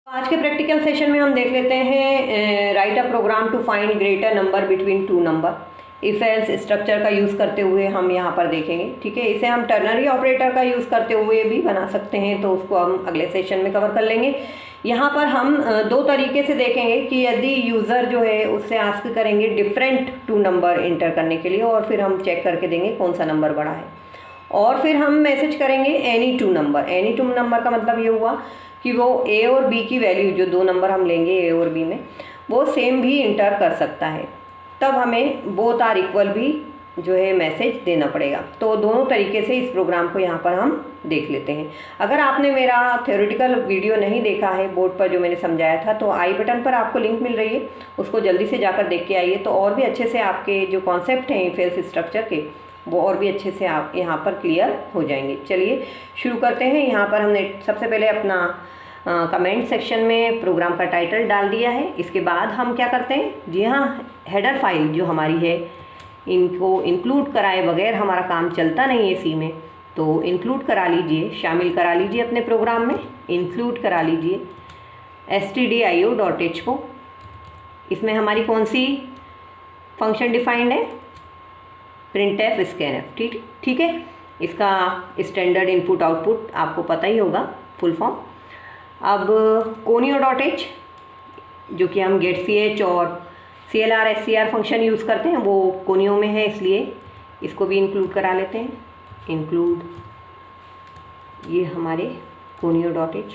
आज के practical session में हम देख लेते हैं write a program to find greater number between two number. If else structure का यूज़ करते हुए हम यहाँ पर देखेंगे। ठीक है, इसे हम टर्नरी ऑपरेटर का यूज़ करते हुए भी बना सकते हैं, तो उसको हम अगले सेशन में कवर कर लेंगे। यहाँ पर हम दो तरीके से देखेंगे कि यदि यूज़र जो है उससे आस्क करेंगे डिफरेंट टू नंबर इंटर करने के लिए, और फिर हम चेक करके देंगे कौन सा नंबर बड़ा है, और फिर हम मैसेज करेंगे any two number. Any two number का मतलब ये हुआ कि वो ए और बी की वैल्यू, जो दो नंबर हम लेंगे ए और बी में, वो सेम भी इंटर कर सकता है, तब हमें बोथ आर इक्वल भी जो है मैसेज देना पड़ेगा। तो दोनों तरीके से इस प्रोग्राम को यहाँ पर हम देख लेते हैं। अगर आपने मेरा थ्योरेटिकल वीडियो नहीं देखा है बोर्ड पर जो मैंने समझाया था, तो आई बटन पर आपको लिंक मिल रही है, उसको जल्दी से जाकर देख के आइए, तो और भी अच्छे से आपके जो कॉन्सेप्ट हैं इफ एल्स स्ट्रक्चर के, वो और भी अच्छे से आप यहाँ पर क्लियर हो जाएंगे। चलिए शुरू करते हैं। यहाँ पर हमने सबसे पहले अपना कमेंट सेक्शन में प्रोग्राम का टाइटल डाल दिया है। इसके बाद हम क्या करते हैं, जी हाँ, हेडर फाइल जो हमारी है, इनको इंक्लूड कराए बगैर हमारा काम चलता नहीं है सी में, तो इंक्लूड करा लीजिए, शामिल करा लीजिए अपने प्रोग्राम में, इंक्लूड करा लीजिए stdio.h को। इसमें हमारी कौन सी फंक्शन डिफाइंड है, printf scanf। ठीक है, इसका स्टैंडर्ड इनपुट आउटपुट आपको पता ही होगा, फुल फॉर्म। अब conio.h जो कि हम getch और clr scr फंक्शन यूज़ करते हैं, वो conio में है, इसलिए इसको भी इंक्लूड करा लेते हैं। इंक्लूड ये हमारे conio.h।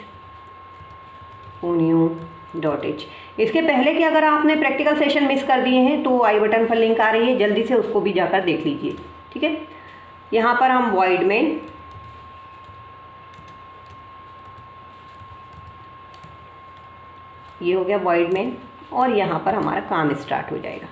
इसके पहले कि अगर आपने प्रैक्टिकल सेशन मिस कर दिए हैं तो आई बटन पर लिंक आ रही है, जल्दी से उसको भी जाकर देख लीजिए। ठीक है, यहाँ पर हम वॉइड में ये हो गया वॉइड में, और यहाँ पर हमारा काम स्टार्ट हो जाएगा।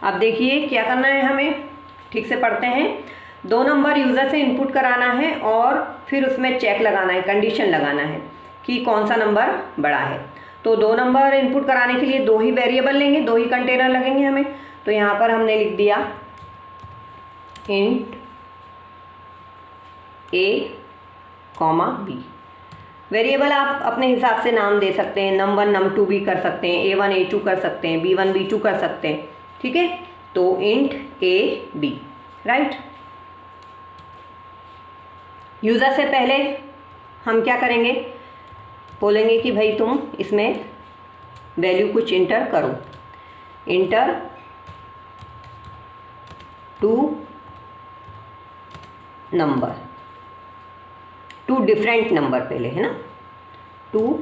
अब देखिए क्या करना है हमें, ठीक से पढ़ते हैं। दो नंबर यूज़र से इनपुट कराना है और फिर उसमें चेक लगाना है, कंडीशन लगाना है कि कौन सा नंबर बड़ा है। तो दो नंबर इनपुट कराने के लिए दो ही वेरिएबल लेंगे, दो ही कंटेनर लगेंगे हमें। तो यहाँ पर हमने लिख दिया इंट a, b। वेरिएबल आप अपने हिसाब से नाम दे सकते हैं, num1 num2 भी कर सकते हैं, a1 a2 कर सकते हैं, b1 b2 कर सकते हैं। ठीक है, तो int a b, right. User से पहले हम क्या करेंगे, बोलेंगे कि भाई तुम इसमें वैल्यू कुछ इंटर करो, enter two number, two different number पहले है ना, टू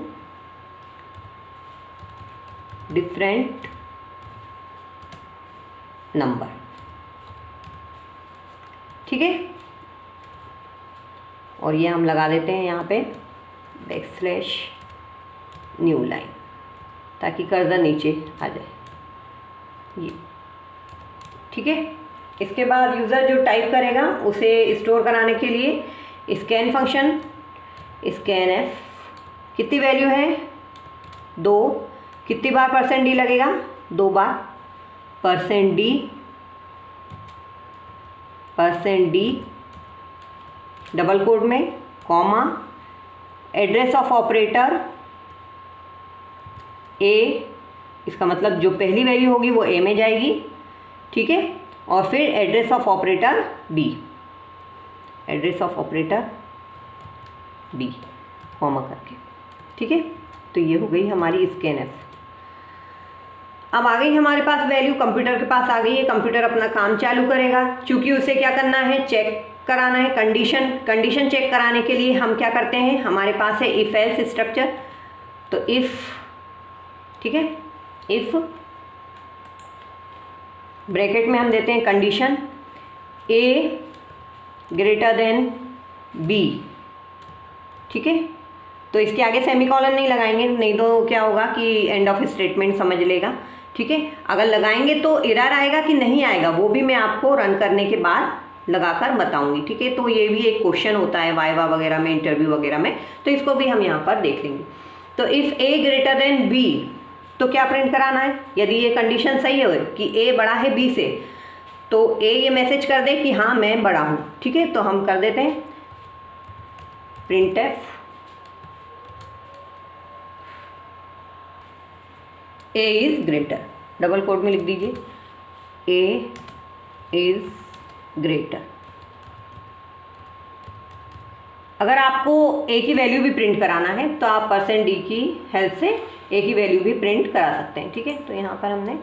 डिफरेंट नंबर। ठीक है, और ये हम लगा देते हैं यहाँ पे बैकस्लैश न्यू लाइन, ताकि कर्सर नीचे आ जाए ये। ठीक है, इसके बाद यूज़र जो टाइप करेगा उसे स्टोर कराने के लिए स्कैन फंक्शन, scanf, कितनी वैल्यू है 2, कितनी बार %d लगेगा, 2 बार, %d डबल कोड में, comma, address of operator a, इसका मतलब जो पहली वैल्यू होगी वो a में जाएगी। ठीक है, और फिर address of operator b, address of operator b, comma करके। ठीक है, तो ये हो गई हमारी scanf। अब आ गई हमारे पास वैल्यू, कंप्यूटर के पास आ गई है, कंप्यूटर अपना काम चालू करेगा। चूँकि उसे क्या करना है, चेक कराना है कंडीशन चेक कराने के लिए हम क्या करते हैं, हमारे पास है इफ एल्स स्ट्रक्चर। तो इफ़, ठीक है, इफ़ ब्रैकेट में हम देते हैं condition a greater than b। ठीक है, तो इसके आगे सेमीकोलन नहीं लगाएंगे, नहीं तो क्या होगा कि एंड ऑफ स्टेटमेंट समझ लेगा। ठीक है, अगर लगाएंगे तो एरर आएगा कि नहीं आएगा, वो भी मैं आपको रन करने के बाद लगाकर बताऊंगी। ठीक है, तो ये भी एक क्वेश्चन होता है वाइवा वगैरह में, इंटरव्यू वगैरह में, तो इसको भी हम यहाँ पर देख लेंगे। तो if a greater than b, तो क्या प्रिंट कराना है, यदि ये कंडीशन सही हो कि a बड़ा है b से, तो a ये मैसेज कर दे कि हाँ मैं बड़ा हूँ। ठीक है, तो हम कर देते हैं printf A is greater, double quote में लिख दीजिए ए इज़ ग्रेटर। अगर आपको ए की वैल्यू भी प्रिंट कराना है तो आप % डी की हेल्प से ए की वैल्यू भी प्रिंट करा सकते हैं, ठीक है। तो यहाँ पर हमने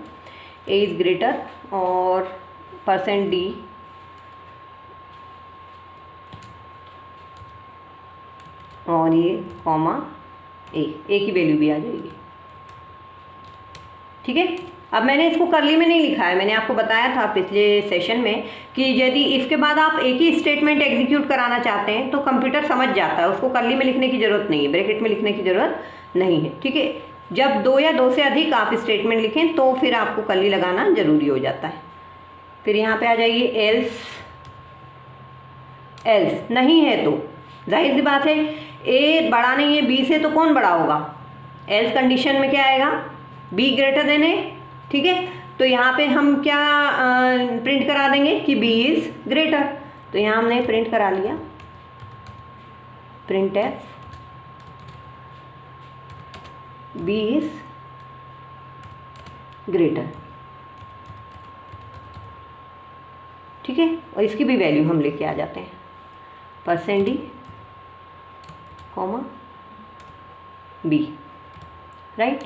ए इज़ ग्रेटर और % डी और ये कॉमा ए की वैल्यू भी आ जाएगी, ठीक है। अब मैंने इसको करली में नहीं लिखा है, मैंने आपको बताया था पिछले सेशन में कि यदि इसके बाद आप एक ही स्टेटमेंट एग्जीक्यूट कराना चाहते हैं तो कंप्यूटर समझ जाता है, उसको करली में लिखने की ज़रूरत नहीं है, ब्रैकेट में लिखने की ज़रूरत नहीं है, ठीक है। जब 2 या 2 से अधिक आप स्टेटमेंट लिखें तो फिर आपको करली लगाना ज़रूरी हो जाता है। फिर यहाँ पे आ जाइए एल्स नहीं है तो जाहिर सी बात है ए बड़ा नहीं है बी से, तो कौन बड़ा होगा, एल्स कंडीशन में क्या आएगा, बी ग्रेटर देन ए, ठीक है। तो यहाँ पे हम क्या प्रिंट करा देंगे कि बी इज़ ग्रेटर, तो यहाँ हमने प्रिंट करा लिया printf B is greater, ठीक है। और इसकी भी वैल्यू हम लेके आ जाते हैं % डी कॉमा बी, राइट।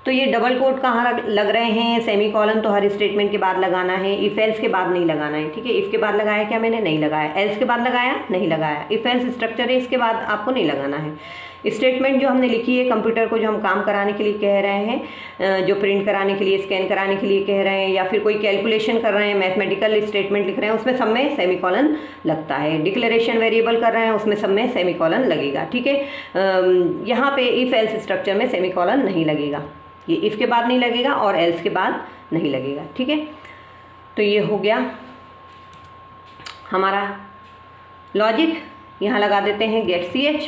तो ये डबल कोट कहाँ लग रहे हैं, सेमी कॉलन तो हर स्टेटमेंट के बाद लगाना है, इफ एल्स के बाद नहीं लगाना है, ठीक है। इफ के बाद लगाया क्या मैंने, नहीं लगाया। एल्स के बाद लगाया, नहीं लगाया। इफ एल्स स्ट्रक्चर है, इसके बाद आपको नहीं लगाना है। स्टेटमेंट जो हमने लिखी है कंप्यूटर को, जो हम काम कराने के लिए कह रहे हैं, जो प्रिंट कराने के लिए, स्कैन कराने के लिए कह रहे हैं, या फिर कोई कैलकुलेशन कर रहे हैं, मैथमेटिकल स्टेटमेंट लिख रहे हैं, उसमें सब में सेमी कॉलन लगता है। डिक्लेरेशन वेरिएबल कर रहे हैं, उसमें सब में सेमी कॉलन लगेगा, ठीक है। यहाँ पे इफ एल्स स्ट्रक्चर में सेमी कॉलन नहीं लगेगा, ये इफ़ के बाद नहीं लगेगा और एल्स के बाद नहीं लगेगा, ठीक है। तो ये हो गया हमारा लॉजिक। यहाँ लगा देते हैं गेट ch,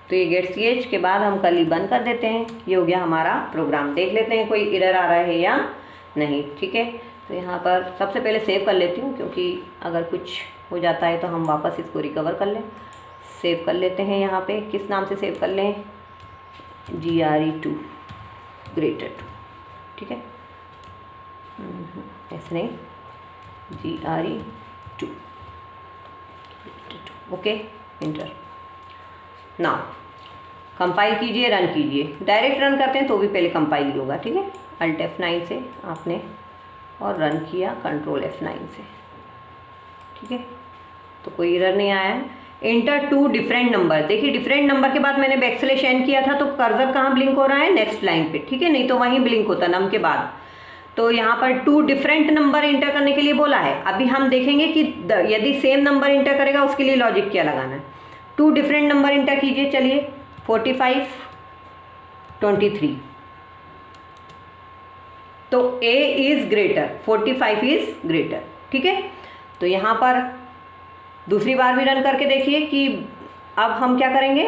तो ये गेट ch के बाद हम कर्ली बंद कर देते हैं। ये हो गया हमारा प्रोग्राम। देख लेते हैं कोई एरर आ रहा है या नहीं, ठीक है। तो यहाँ पर सबसे पहले सेव कर लेती हूँ, क्योंकि अगर कुछ हो जाता है तो हम वापस इसको रिकवर कर लें। सेव कर लेते हैं, यहाँ पे किस नाम से सेव कर लें, GRE2 ग्रेटर 2, ठीक है। ऐसे नहीं, GRE2 okay, inter. Now compile कीजिए, रन कीजिए। डायरेक्ट रन करते हैं तो भी पहले कंपाइल ही होगा, ठीक है। Alt F9 से आपने और रन किया Ctrl F9 से, ठीक है। तो कोई एरर नहीं आया है। इंटर 2 डिफरेंट नंबर, देखिए डिफरेंट नंबर के बाद मैंने बैकस्लैश एन किया था तो कर्सर कहाँ ब्लिंक हो रहा है, नेक्स्ट लाइन पे, ठीक है। नहीं तो वहीं ब्लिंक होता नम के बाद। तो यहाँ पर 2 डिफरेंट नंबर इंटर करने के लिए बोला है। अभी हम देखेंगे कि यदि सेम नंबर इंटर करेगा उसके लिए लॉजिक क्या लगाना है। 2 डिफरेंट नंबर इंटर कीजिए, चलिए 45 23, तो A is greater, 45 is greater, ठीक है। तो यहाँ पर दूसरी बार भी रन करके देखिए कि अब हम क्या करेंगे,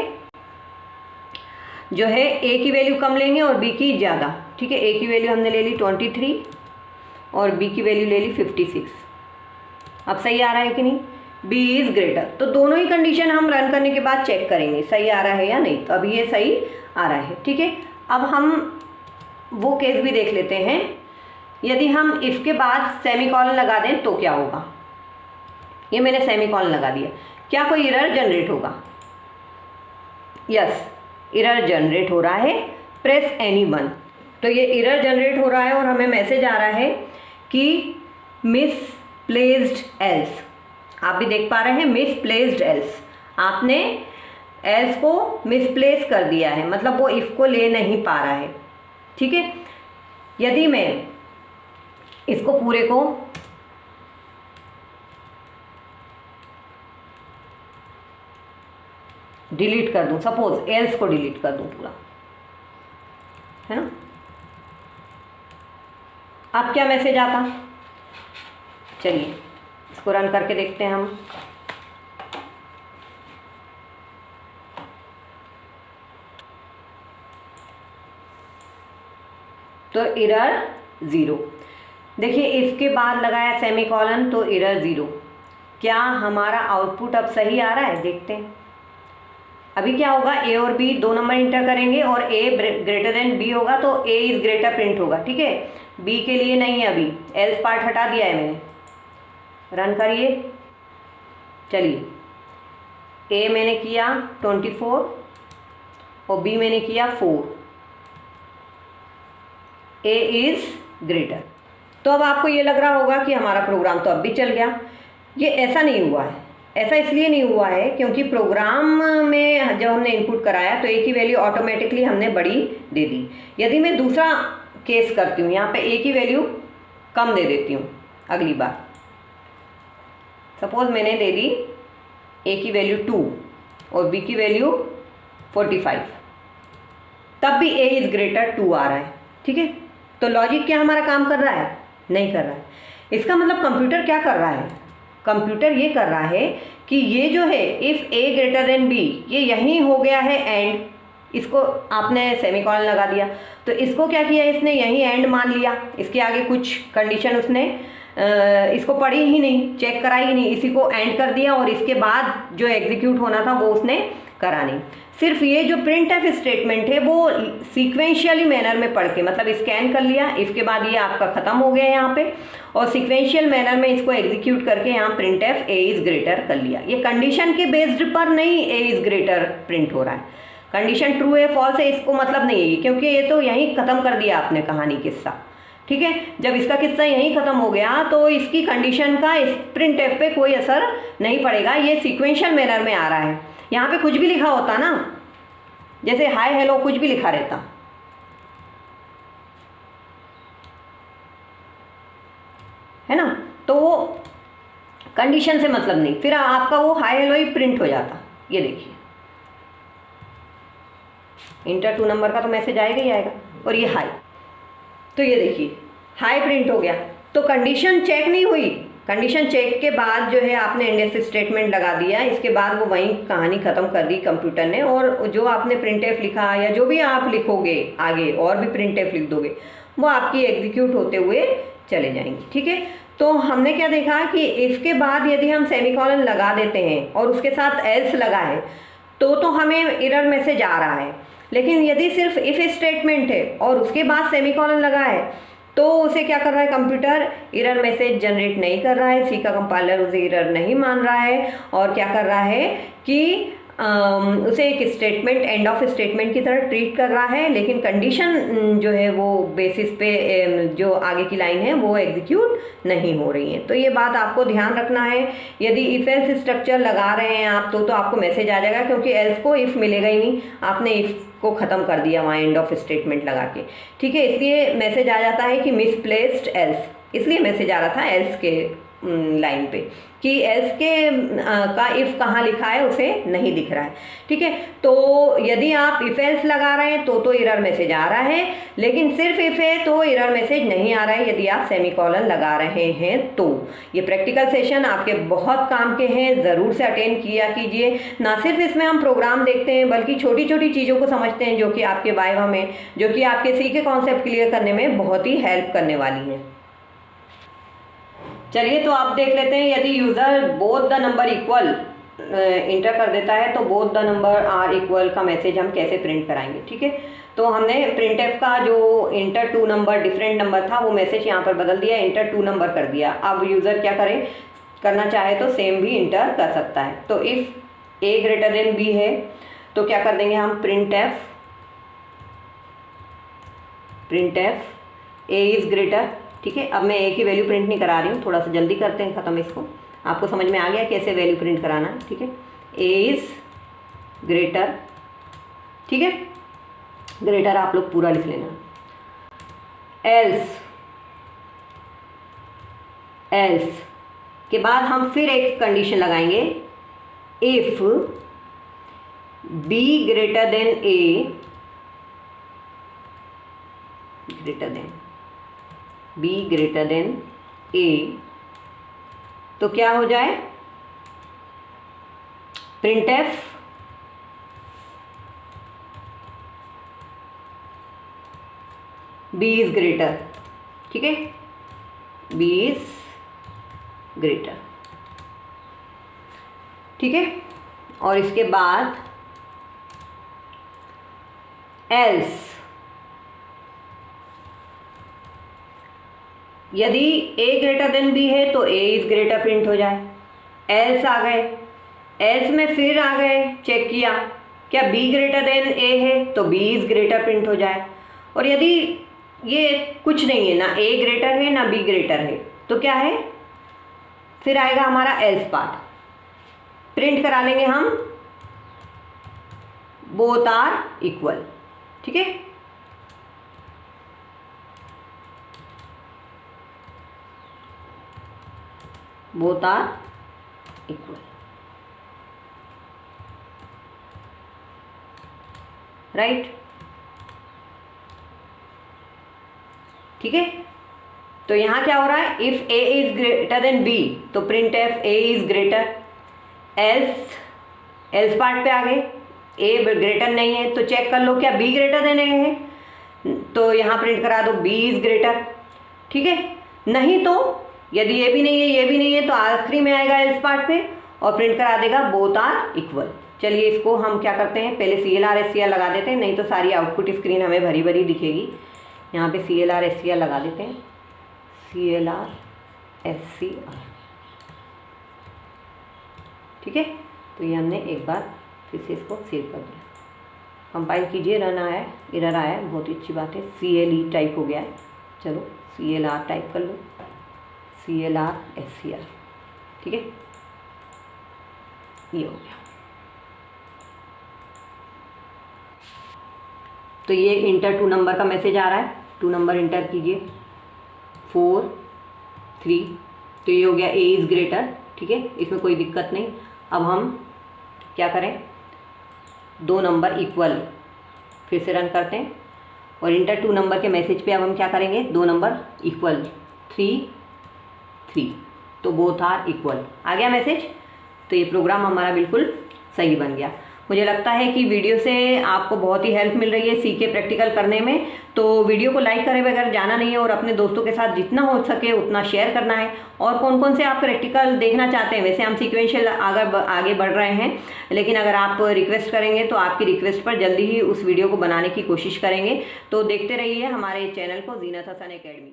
जो है A की वैल्यू कम लेंगे और B की ज़्यादा, ठीक है। A की वैल्यू हमने ले ली 23 और B की वैल्यू ले ली 56। अब सही आ रहा है कि नहीं, B इज़ ग्रेटर। तो दोनों ही कंडीशन हम रन करने के बाद चेक करेंगे सही आ रहा है या नहीं। तो अभी ये सही आ रहा है, ठीक है। अब हम वो केस भी देख लेते हैं, यदि हम इफ के बाद सेमीकॉलन लगा दें तो क्या होगा। ये मैंने सेमीकॉलन लगा दिया, क्या कोई एरर जनरेट होगा, यस एरर जनरेट हो रहा है, प्रेस एनी वन। तो ये एरर जनरेट हो रहा है और हमें मैसेज आ रहा है कि मिसप्लेस्ड एल्स। आप भी देख पा रहे हैं मिसप्लेस्ड एल्स, आपने एल्स को मिसप्लेस कर दिया है, मतलब वो इफ को ले नहीं पा रहा है, ठीक है। यदि मैं इसको पूरे को डिलीट कर दूं, सपोज एल्स को डिलीट कर दूं पूरा, है ना, अब क्या मैसेज आता, चलिए इसको रन करके देखते हैं हम। तो एरर 0, देखिए इसके बाद लगाया सेमीकॉलन तो एरर 0। क्या हमारा आउटपुट अब सही आ रहा है, देखते हैं। अभी क्या होगा, ए और बी दो नंबर इंटर करेंगे और ए ग्रेटर देन बी होगा तो ए इज ग्रेटर प्रिंट होगा, ठीक है। बी के लिए नहीं है, अभी एल्स पार्ट हटा दिया है मैंने। रन करिए, चलिए ए मैंने किया 24 और बी मैंने किया 4, ए इज ग्रेटर। तो अब आपको ये लग रहा होगा कि हमारा प्रोग्राम तो अब भी चल गया। ये ऐसा नहीं हुआ है, ऐसा इसलिए नहीं हुआ है क्योंकि प्रोग्राम में जब हमने इनपुट कराया तो ए की वैल्यू ऑटोमेटिकली हमने बड़ी दे दी। यदि मैं दूसरा केस करती हूँ, यहाँ पे ए की वैल्यू कम दे देती हूँ अगली बार, सपोज मैंने दे दी ए की वैल्यू 2 और बी की वैल्यू 45, तब भी ए इज ग्रेटर 2 आ रहा है, ठीक है। तो लॉजिक क्या हमारा काम कर रहा है? नहीं कर रहा है। इसका मतलब कंप्यूटर क्या कर रहा है? कंप्यूटर ये कर रहा है कि ये जो है if A greater then B, ये यहीं हो गया है एंड, इसको आपने सेमीकोलन लगा दिया तो इसको क्या किया इसने, यहीं एंड मान लिया, इसके आगे कुछ कंडीशन उसने इसको पढ़ी ही नहीं, चेक कराई ही नहीं, इसी को एंड कर दिया और इसके बाद जो एग्जीक्यूट होना था वो उसने करा नहीं। सिर्फ ये जो प्रिंट एफ स्टेटमेंट है वो सीक्वेंशियली मैनर में पढ़ के, मतलब स्कैन कर लिया, इसके बाद ये आपका ख़त्म हो गया यहाँ पे, और सीक्वेंशियल मैनर में इसको एग्जीक्यूट करके यहाँ print F A is greater कर लिया। ये कंडीशन के बेस्ड पर नहीं ए इज़ ग्रेटर प्रिंट हो रहा है, कंडीशन ट्रू है फॉल्स है इसको मतलब नहीं है, क्योंकि ये तो यहीं ख़त्म कर दिया आपने कहानी किस्सा, ठीक है। जब इसका किस्सा यहीं ख़त्म हो गया तो इसकी कंडीशन का इस प्रिंट एफ पे कोई असर नहीं पड़ेगा, ये सीक्वेंशियल मैनर में आ रहा है। यहाँ पे कुछ भी लिखा होता ना, जैसे हाय हेलो कुछ भी लिखा रहता, है ना, तो वो कंडीशन से मतलब नहीं, फिर आपका वो हाय हेलो ही प्रिंट हो जाता। ये देखिए इंटर 2 नंबर का तो मैसेज आएगा ही आएगा, और ये हाई, तो ये देखिए हाई प्रिंट हो गया। तो कंडीशन चेक नहीं हुई, कंडीशन चेक के बाद जो है आपने इंडेक्स स्टेटमेंट लगा दिया, इसके बाद वो वहीं कहानी ख़त्म कर दी कंप्यूटर ने, और जो आपने प्रिंट एफ लिखा या जो भी आप लिखोगे आगे और भी प्रिंट एफ लिख दोगे वो आपकी एग्जीक्यूट होते हुए चले जाएंगी, ठीक है। तो हमने क्या देखा कि इसके बाद यदि हम सेमीकोलन लगा देते हैं और उसके साथ एल्स लगा है तो हमें एरर मैसेज आ रहा है, लेकिन यदि सिर्फ इफ स्टेटमेंट है और उसके बाद सेमीकोलन लगा है तो उसे क्या कर रहा है कंप्यूटर, एरर मैसेज जनरेट नहीं कर रहा है, सी का कंपाइलर उसे एरर नहीं मान रहा है, और क्या कर रहा है कि उसे एक स्टेटमेंट एंड ऑफ स्टेटमेंट की तरह ट्रीट कर रहा है, लेकिन कंडीशन जो है वो बेसिस पे जो आगे की लाइन है वो एग्जीक्यूट नहीं हो रही है। तो ये बात आपको ध्यान रखना है। यदि इफ एल्स स्ट्रक्चर लगा रहे हैं आप तो आपको मैसेज आ जाएगा, क्योंकि एल्स को इफ मिलेगा ही नहीं, आपने इफ को ख़त्म कर दिया वहाँ एंड ऑफ स्टेटमेंट लगा के, ठीक है। इसलिए मैसेज आ जाता है कि मिसप्लेस्ड एल्स, इसलिए मैसेज आ रहा था एल्स के लाइन पे कि एल्स के का इफ़ कहाँ लिखा है उसे नहीं दिख रहा है, ठीक है। तो यदि आप इफ एल्स लगा रहे हैं तो एरर मैसेज आ रहा है, लेकिन सिर्फ इफ है तो एरर मैसेज नहीं आ रहा है यदि आप सेमीकोलन लगा रहे हैं तो। ये प्रैक्टिकल सेशन आपके बहुत काम के हैं, ज़रूर से अटेंड किया कीजिए। ना सिर्फ इसमें हम प्रोग्राम देखते हैं बल्कि छोटी छोटी चीज़ों को समझते हैं जो कि आपके वाइवा में, जो कि आपके सी के कॉन्सेप्ट क्लियर करने में बहुत ही हेल्प करने वाली हैं। चलिए तो आप देख लेते हैं, यदि user both the number equal enter कर देता है तो both the number are equal का मैसेज हम कैसे प्रिंट कराएंगे, ठीक है। तो हमने प्रिंट एफ का जो इंटर 2 नंबर डिफरेंट नंबर था वो मैसेज यहाँ पर बदल दिया, इंटर 2 नंबर कर दिया। अब यूज़र क्या करें, करना चाहे तो सेम भी इंटर कर सकता है। तो if A greater then B है तो क्या कर देंगे हम, printf A is greater, ठीक है। अब मैं ए की वैल्यू प्रिंट नहीं करा रही हूँ, थोड़ा सा जल्दी करते हैं ख़त्म इसको, आपको समझ में आ गया कैसे वैल्यू प्रिंट कराना है, ठीक है। ए इज़ ग्रेटर, ठीक है, ग्रेटर आप लोग पूरा लिख लेना। एल्स के बाद हम फिर एक कंडीशन लगाएंगे, if B greater than A, B greater than A, तो क्या हो जाए, printf B is greater, ठीक है, बी इज ग्रेटर, ठीक है। और इसके बाद एल्स यदि a ग्रेटर देन b है तो a इज ग्रेटर प्रिंट हो जाए। एल्स आ गए, एल्स में फिर आ गए, चेक किया क्या b ग्रेटर देन a है तो b इज ग्रेटर प्रिंट हो जाए। और यदि ये कुछ नहीं है, ना a ग्रेटर है ना b ग्रेटर है, तो क्या है, फिर आएगा हमारा एल्स पार्ट, प्रिंट करा लेंगे हम बोथ आर इक्वल। ठीक है, बोथ आर इक्वल, राइट। ठीक है, तो यहां क्या हो रहा है, if a is greater than b तो print F a is greater. Else part पे आ गए, a ग्रेटर नहीं है तो चेक कर लो क्या b ग्रेटर देन a है, तो यहां प्रिंट करा दो b इज ग्रेटर। ठीक है, नहीं तो यदि ये भी नहीं है ये भी नहीं है तो आखिरी में आएगा एल्स पार्ट पे और प्रिंट करा देगा बोथ आर इक्वल। चलिए इसको हम क्या करते हैं, पहले CLR SCR लगा देते हैं, नहीं तो सारी आउटपुट स्क्रीन हमें भरी भरी दिखेगी। यहाँ पे CLR SCR लगा देते हैं, CLR SCR। ठीक है, तो ये हमने एक बार फिर से इसको सेव कर दिया। कंपाइल कीजिए, रन आया है, एरर आया है, बहुत ही अच्छी बात है। CLE टाइप हो गया है, चलो CLR टाइप कर लो, CLR SCR। ठीक है, ये हो गया। तो ये इंटर 2 नंबर का मैसेज आ रहा है, 2 नंबर इंटर कीजिए 4 3, तो ये हो गया a इज़ ग्रेटर। ठीक है, इसमें कोई दिक्कत नहीं। अब हम क्या करें, 2 नंबर इक्वल फिर से रन करते हैं और इंटर 2 नंबर के मैसेज पे अब हम क्या करेंगे, 2 नंबर इक्वल 3 3, तो बोथ आर इक्वल आ गया मैसेज। तो ये प्रोग्राम हमारा बिल्कुल सही बन गया। मुझे लगता है कि वीडियो से आपको बहुत ही हेल्प मिल रही है सीके प्रैक्टिकल करने में। तो वीडियो को लाइक करे बगैर जाना नहीं है और अपने दोस्तों के साथ जितना हो सके उतना शेयर करना है। और कौन कौन से आप प्रैक्टिकल देखना चाहते हैं, वैसे हम सीक्वेंशियल आगे बढ़ रहे हैं, लेकिन अगर आप रिक्वेस्ट करेंगे तो आपकी रिक्वेस्ट पर जल्दी ही उस वीडियो को बनाने की कोशिश करेंगे। तो देखते रहिए हमारे चैनल को, जीनत हसन एकेडमी।